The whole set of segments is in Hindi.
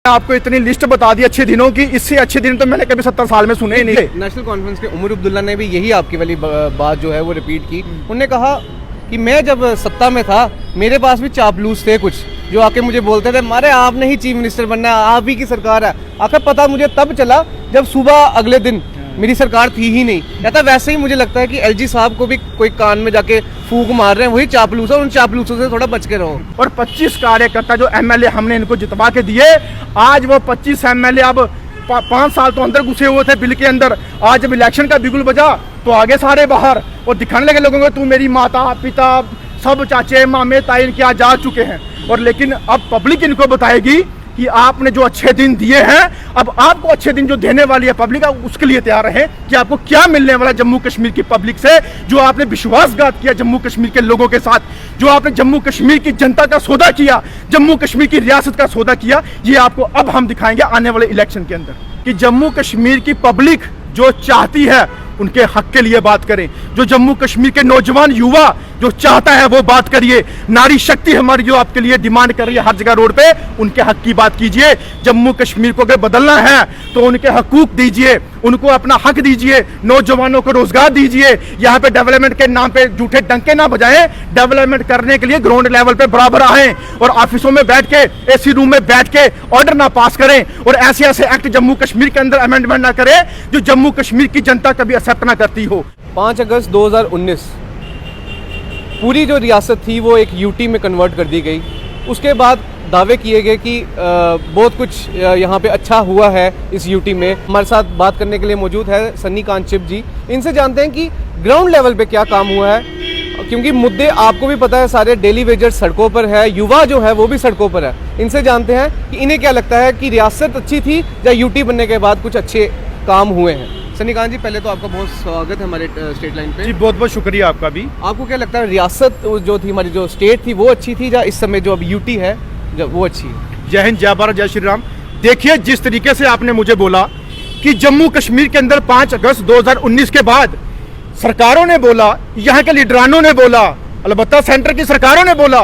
आपको इतनी लिस्ट बता दी अच्छे दिनों की, इससे अच्छे दिन तो मैंने कभी 70 साल में सुने ही नहीं। नेशनल कॉन्फ्रेंस के उमर अब्दुल्ला ने भी यही आपकी वाली बात जो है वो रिपीट की। उन्होंने कहा कि मैं जब सत्ता में था मेरे पास भी चापलूस थे कुछ जो आके मुझे बोलते थे मारे आपने ही चीफ मिनिस्टर बनना है, आप ही की सरकार है। आखिर पता मुझे तब चला जब सुबह अगले दिन मेरी सरकार थी ही नहीं। कहता वैसे ही मुझे लगता है कि एलजी साहब को भी कोई कान में जाके फूंक मार रहे हैं, वही चापलूस है, उन चापलूसों से थोड़ा बच के रहो। और 25 कार्यकर्ता जो एमएलए हमने इनको जितवा के दिए, आज वो 25 एमएलए अब 5 साल तो अंदर घुसे हुए थे बिल के अंदर, आज जब इलेक्शन का बिगुल बजा तो आगे सारे बाहर और दिखाने लगे लोगों को तू मेरी माता पिता सब चाचे मामे ताई इनके आज जा चुके हैं। और लेकिन अब पब्लिक इनको बताएगी कि आपने जो अच्छे दिन दिए हैं, अब आपको अच्छे दिन जो देने वाली है पब्लिक, आप उसके लिए तैयार रहे कि आपको क्या मिलने वाला जम्मू कश्मीर की पब्लिक से। जो आपने विश्वासघात किया जम्मू कश्मीर के लोगों के साथ, जो आपने जम्मू कश्मीर की जनता का सौदा किया, जम्मू कश्मीर की रियासत का सौदा किया, ये आपको अब हम दिखाएंगे आने वाले इलेक्शन के अंदर कि जम्मू कश्मीर की पब्लिक जो चाहती है उनके हक के लिए बात करें। जो जम्मू कश्मीर के नौजवान युवा जो चाहता है वो बात करिए। नारी शक्ति हमारी जो आपके लिए डिमांड कर रही है हर जगह रोड पे, उनके हक की बात कीजिए। जम्मू कश्मीर को अगर बदलना है तो उनके हकूक दीजिए, उनको अपना हक दीजिए, नौजवानों को रोजगार दीजिए। यहाँ पे डेवलपमेंट के नाम पे झूठे डंके ना बजाएं। डेवलपमेंट करने के लिए ग्राउंड लेवल पे बराबर आए और ऑफिसों में बैठ के एसी रूम में बैठ के ऑर्डर ना पास करें और ऐसे ऐसे एक्ट जम्मू कश्मीर के अंदर अमेंडमेंट ना करें जो जम्मू कश्मीर की जनता कभी एक्सेप्ट ना करती हो। 5 अगस्त 2019 पूरी जो रियासत थी वो एक यूटी में कन्वर्ट कर दी गई। उसके बाद दावे किए गए कि बहुत कुछ यहाँ पे अच्छा हुआ है इस यूटी में। हमारे साथ बात करने के लिए मौजूद है सन्नी कांत जी। इनसे जानते हैं कि ग्राउंड लेवल पे क्या काम हुआ है, क्योंकि मुद्दे आपको भी पता है सारे डेली वेजर सड़कों पर है, युवा जो है वो भी सड़कों पर है। इनसे जानते हैं कि इन्हें क्या लगता है कि रियासत अच्छी थी या यूटी बनने के बाद कुछ अच्छे काम हुए हैं। सन्नी कांत जी, पहले तो आपका बहुत स्वागत है हमारे स्टेट लाइन पे। जी बहुत बहुत शुक्रिया आपका भी। आपको क्या लगता है रियासत जो थी हमारी जो स्टेट थी वो अच्छी थी या इस समय जो अब यूटी है जब वो अच्छी है? जय हिंद, जय भारत, जय श्री राम। देखिए जिस तरीके से आपने मुझे बोला कि जम्मू कश्मीर के अंदर 5 अगस्त 2019 के बाद सरकारों ने बोला, यहाँ के लीडरानों ने बोला, अलबत्ता सेंटर की सरकारों ने बोला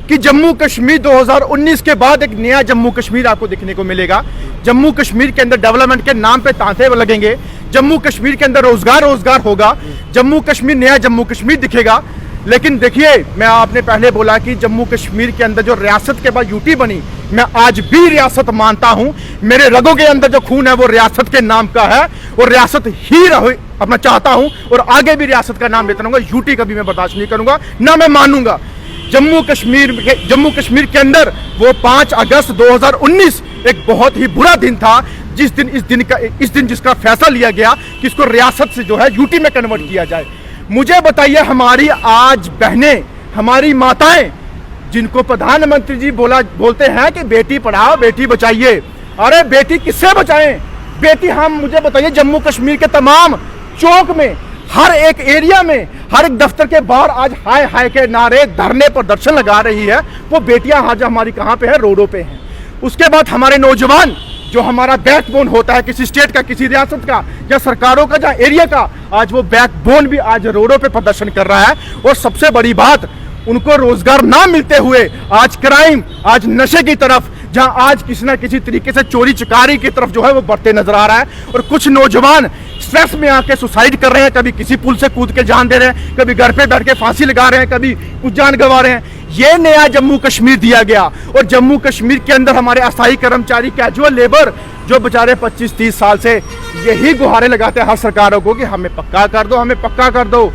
कि जम्मू कश्मीर 2019 के बाद एक नया जम्मू कश्मीर आपको देखने को मिलेगा। जम्मू कश्मीर के अंदर डेवलपमेंट के नाम पे तांते लगेंगे, जम्मू कश्मीर के अंदर रोजगार होगा, जम्मू कश्मीर नया जम्मू कश्मीर दिखेगा। लेकिन देखिए मैं आपने पहले बोला कि जम्मू कश्मीर के अंदर जो रियासत के बाद यूटी बनी, मैं आज भी रियासत मानता हूं। मेरे रगों के अंदर जो खून है वो रियासत के नाम का है और रियासत ही रहे अपना चाहता हूं और आगे भी रियासत का नाम लेता रहूंगा। यूटी कभी मैं बर्दाश्त नहीं करूंगा, ना मैं मानूंगा। जम्मू कश्मीर के अंदर वो 5 अगस्त 2019 एक बहुत ही बुरा दिन था, इस दिन जिसका फैसला लिया गया कि इसको रियासत से जो है यूटी में कन्वर्ट किया जाए। मुझे बताइए, हमारी आज बहनें, हमारी माताएं जिनको प्रधानमंत्री जी बोलते हैं कि बेटी पढ़ाओ बेटी बचाइए, अरे बेटी किससे बचाएं? बेटी हम मुझे बताइए, जम्मू कश्मीर के तमाम चौक में, हर एक एरिया में, हर एक दफ्तर के बाहर आज हाय हाय के नारे, धरने प्रदर्शन लगा रही है। वो बेटियां आज हमारी कहाँ पे है? रोडों पे हैं। उसके बाद हमारे नौजवान जो हमारा बैकबोन होता है किसी स्टेट का, किसी रियासत का या सरकारों का या एरिया का, आज वो बैकबोन भी आज रोडों पे प्रदर्शन कर रहा है। और सबसे बड़ी बात, उनको रोजगार ना मिलते हुए आज क्राइम, आज नशे की तरफ, जहां आज किसी ना किसी तरीके से चोरी चकारी की तरफ जो है वो बढ़ते नजर आ रहा है। और कुछ नौजवान स्ट्रेस में आके सुसाइड कर रहे हैं, कभी किसी पुल से कूद के जान दे रहे हैं, कभी घर पे बैठ के फांसी लगा रहे हैं, कभी कुछ जान गंवा रहे हैं। ये नया जम्मू कश्मीर दिया गया। और जम्मू कश्मीर के अंदर हमारे अस्थायी कर्मचारी, कैजुअल लेबर जो बेचारे 25-30 साल से यही गुहारें लगाते हैं हर सरकारों को कि हमें पक्का कर दो, हमें पक्का कर दो।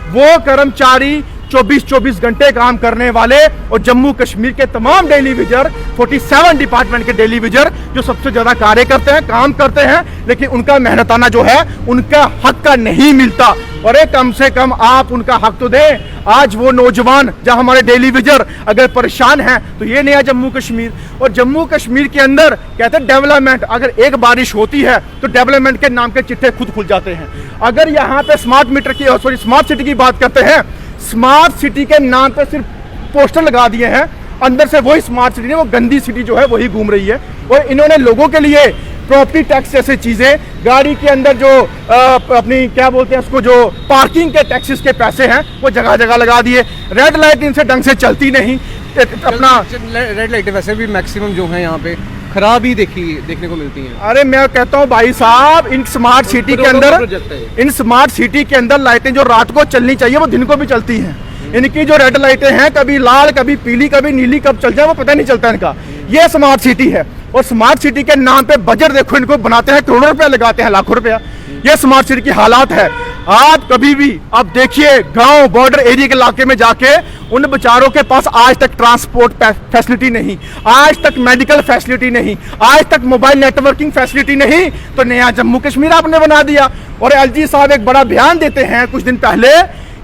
वो कर्मचारी 24-24 घंटे काम करने वाले और जम्मू कश्मीर के तमाम डेली विजर, 47 डिपार्टमेंट के डेली विजर जो सबसे ज्यादा कार्य करते हैं, काम करते हैं, लेकिन उनका मेहनताना जो है उनका हक का नहीं मिलता। और कम से कम आप उनका हक तो दें। आज वो नौजवान जहां हमारे डेली विजर अगर परेशान हैं तो ये नया जम्मू कश्मीर। और जम्मू कश्मीर के अंदर कहते हैं डेवलपमेंट, अगर एक बारिश होती है तो डेवलपमेंट के नाम के चिट्ठे खुद खुल जाते हैं। अगर यहाँ पे स्मार्ट सिटी की बात करते हैं, स्मार्ट सिटी के नाम पे सिर्फ पोस्टर लगा दिए हैं, अंदर से वही स्मार्ट सिटी है, वो गंदी सिटी जो है वही घूम रही है। और इन्होंने लोगों के लिए प्रॉपर्टी टैक्स जैसे चीजें, गाड़ी के अंदर जो अपनी क्या बोलते हैं उसको, जो पार्किंग के टैक्सेस के पैसे हैं वो जगह जगह लगा दिए। रेड लाइट इनसे ढंग से चलती नहीं, अपना रेड लाइट वैसे भी मैक्सिमम जो है यहाँ पे खराबी देखने को मिलती हैं। अरे मैं कहता हूँ भाई साहब, इन स्मार्ट सिटी के अंदर, प्रोजेक्ट है ये। इन स्मार्ट सिटी के अंदर लाइटें जो रात को चलनी चाहिए वो दिन को भी चलती हैं। इनकी जो रेड लाइटें हैं, कभी लाल, कभी पीली, कभी नीली, कब चल जाए वो पता नहीं चलता इनका। ये स्मार्ट सिटी है, और स्मार्ट सिटी के नाम पे बजट देखो इनको बनाते हैं, करोड़ों रुपया लगाते हैं, लाखों रुपया। ये स्मार्ट सिटी की हालात है। आप कभी भी अब देखिए गांव बॉर्डर एरिया के इलाके में जाके, उन बेचारों के पास आज तक ट्रांसपोर्ट फैसिलिटी नहीं, आज तक मेडिकल फैसिलिटी नहीं, आज तक मोबाइल नेटवर्किंग फैसिलिटी नहीं, तो नया जम्मू कश्मीर आपने बना दिया। और एलजी साहब एक बड़ा बयान देते हैं कुछ दिन पहले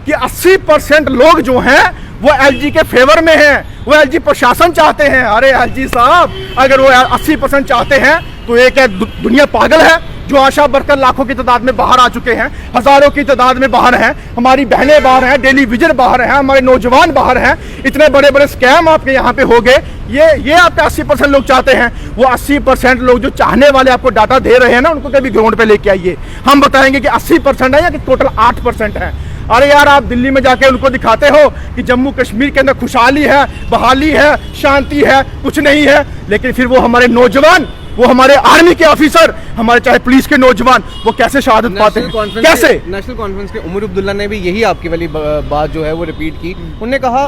कि 80% लोग जो हैं वो एलजी के फेवर में हैं, वो एलजी प्रशासन चाहते हैं। अरे एलजी साहब, अगर वो 80% चाहते हैं तो ये क्या दुनिया पागल है? जो आशा वर्कर लाखों की तादाद में बाहर आ चुके हैं, हजारों की तादाद में बाहर हैं, हमारी बहनें बाहर हैं, डेली विजन बाहर हैं, हमारे नौजवान बाहर हैं, इतने बड़े बड़े स्कैम आपके यहाँ पे हो गए। ये आपके 80% लोग चाहते हैं। वो 80% लोग जो चाहने वाले आपको डाटा दे रहे हैं ना, उनको कभी ग्राउंड पे लेके आइए, हम बताएंगे कि 80% है या कि टोटल 8% है। अरे यार, आप दिल्ली में जाके उनको दिखाते हो कि जम्मू कश्मीर के अंदर खुशहाली है, बहाली है, शांति है, कुछ नहीं है, लेकिन फिर वो हमारे नौजवान, वो हमारे आर्मी के ऑफिसर, हमारे चाहे पुलिस के नौजवान, वो कैसे शहादत पाते हैं? कैसे? नेशनल कॉन्फ्रेंस के उमर अब्दुल्ला ने भी यही आपकी वाली बात जो है वो रिपीट की। उन्होंने कहा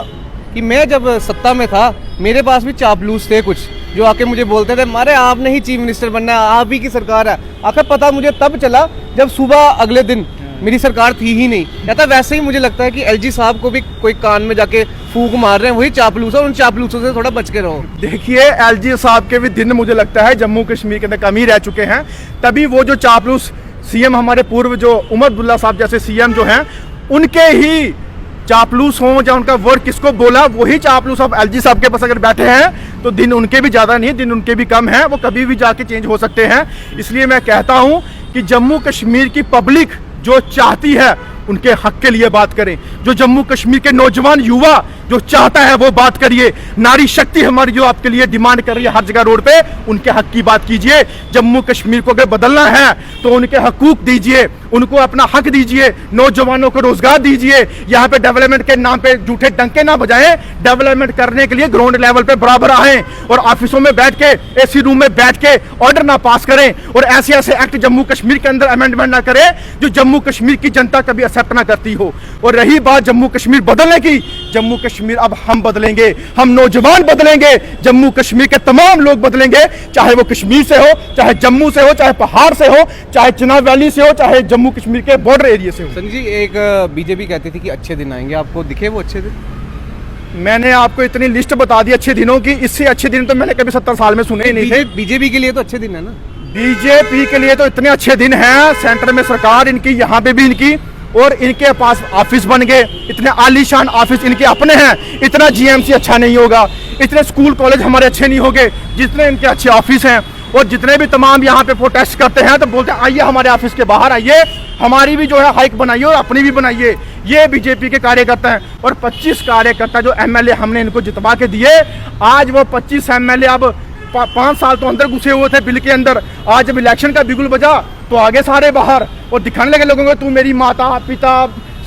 कि मैं जब सत्ता में था, मेरे पास भी चापलूस थे कुछ, जो आके मुझे बोलते थे, मारे आपने ही चीफ मिनिस्टर बनना है, आप ही की सरकार है। आखिर पता मुझे तब चला जब सुबह अगले दिन मेरी सरकार थी ही नहीं। कहता वैसे ही मुझे लगता है कि एलजी साहब को भी कोई कान में जाके फूंक मार रहे हैं, वही चापलूस है, उन चापलूसों से थोड़ा बच के रहो। देखिए, एलजी साहब के भी दिन मुझे लगता है जम्मू कश्मीर के अंदर कम ही रह चुके हैं। तभी वो जो चापलूस सीएम हमारे पूर्व जो उमर अब्दुल्ला साहब जैसे सीएम जो हैं, उनके ही चापलूस हों या उनका वर्ड किसको बोला, वही चापलूस अब एलजी साहब के पास अगर बैठे हैं तो दिन उनके भी ज़्यादा नहीं, दिन उनके भी कम हैं, वो कभी भी जाके चेंज हो सकते हैं। इसलिए मैं कहता हूँ कि जम्मू कश्मीर की पब्लिक जो चाहती है उनके हक के लिए बात करें। जो जम्मू कश्मीर के नौजवान युवा जो चाहता है वो बात करिए। नारी शक्ति हमारी जो आपके लिए डिमांड कर रही है हर जगह रोड पे, उनके हक की बात कीजिए। जम्मू कश्मीर को अगर बदलना है तो उनके हकूक दीजिए, उनको अपना हक दीजिए, नौजवानों को रोजगार दीजिए। यहाँ पे डेवलपमेंट के नाम पे झूठे डंके ना बजाएं। डेवलपमेंट करने के लिए ग्राउंड लेवल पे बराबर आए और ऑफिसों में बैठ के, एसी रूम में बैठ के ऑर्डर ना पास करें और ऐसे ऐसे एक्ट जम्मू कश्मीर के अंदर अमेंडमेंट ना करें जो जम्मू कश्मीर की जनता कभी एक्सेप्ट ना करती हो। और रही बात जम्मू कश्मीर बदलने की, जम्मू कश्मीर अब हम बदलेंगे, हम नौजवान बदलेंगे, जम्मू कश्मीर के तमाम लोग बदलेंगे, चाहे वो कश्मीर से हो, चाहे जम्मू से हो, चाहे पहाड़ से हो, चाहे चिनाब वैली से हो, चाहे जम्मू कश्मीर के बॉर्डर एरिया से हो। संजय जी, एक बीजेपी कहती थी कि अच्छे दिन आएंगे, आपको दिखे वो अच्छे दिन? मैंने आपको इतनी लिस्ट बता दी अच्छे दिनों की, इससे अच्छे दिन तो मैंने कभी 70 साल में सुने ही नहीं थे। बीजेपी के लिए तो अच्छे दिन है ना? बीजेपी के लिए तो इतने अच्छे दिन हैं, सेंटर में सरकार इनकी, यहाँ पे भी इनकी, और इनके पास ऑफिस बन गए, इतने आलीशान ऑफिस इनके अपने हैं। इतना जीएमसी अच्छा नहीं होगा, इतने स्कूल कॉलेज हमारे अच्छे नहीं होंगे जितने इनके अच्छे ऑफिस हैं। और जितने भी तमाम यहाँ पे प्रोटेस्ट करते हैं तो बोलते हैं आइए हमारे ऑफिस के बाहर आइए, हमारी भी जो है हाइक बनाइए और अपनी भी बनाइए। ये बीजेपी के कार्यकर्ता हैं। और 25 कार्यकर्ता जो एमएलए हमने इनको जितवा के दिए, आज वो 25 एमएलए अब 5 साल तो अंदर घुसे हुए थे बिल के अंदर, आज जब इलेक्शन का बिगुल बजा तो आगे सारे बाहर और दिखाने लगे लोगों को तू मेरी माता पिता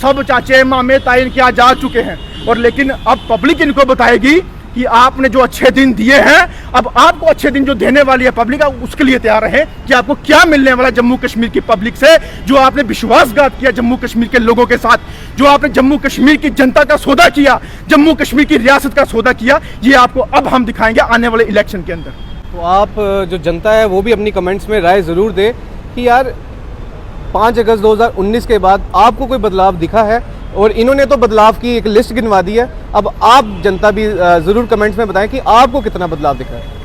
सब चाचे मामे ताई इनके आज जा चुके हैं। और लेकिन अब पब्लिक इनको बताएगी कि आपने जो अच्छे दिन दिए हैं, अब आपको अच्छे दिन जो देने वाली है पब्लिक, उसके लिए तैयार रहे कि आपको क्या मिलने वाला जम्मू कश्मीर की पब्लिक से। जो आपने विश्वासघात किया जम्मू कश्मीर के लोगों के साथ, जो आपने जम्मू कश्मीर की जनता का सौदा किया, जम्मू कश्मीर की रियासत का सौदा किया, ये आपको अब हम दिखाएंगे आने वाले इलेक्शन के अंदर। तो आप जो जनता है वो भी अपनी कमेंट्स में राय ज़रूर दे कि यार 5 अगस्त 2019 के बाद आपको कोई बदलाव दिखा है। और इन्होंने तो बदलाव की एक लिस्ट गिनवा दी है, अब आप जनता भी ज़रूर कमेंट्स में बताएं कि आपको कितना बदलाव दिखा है।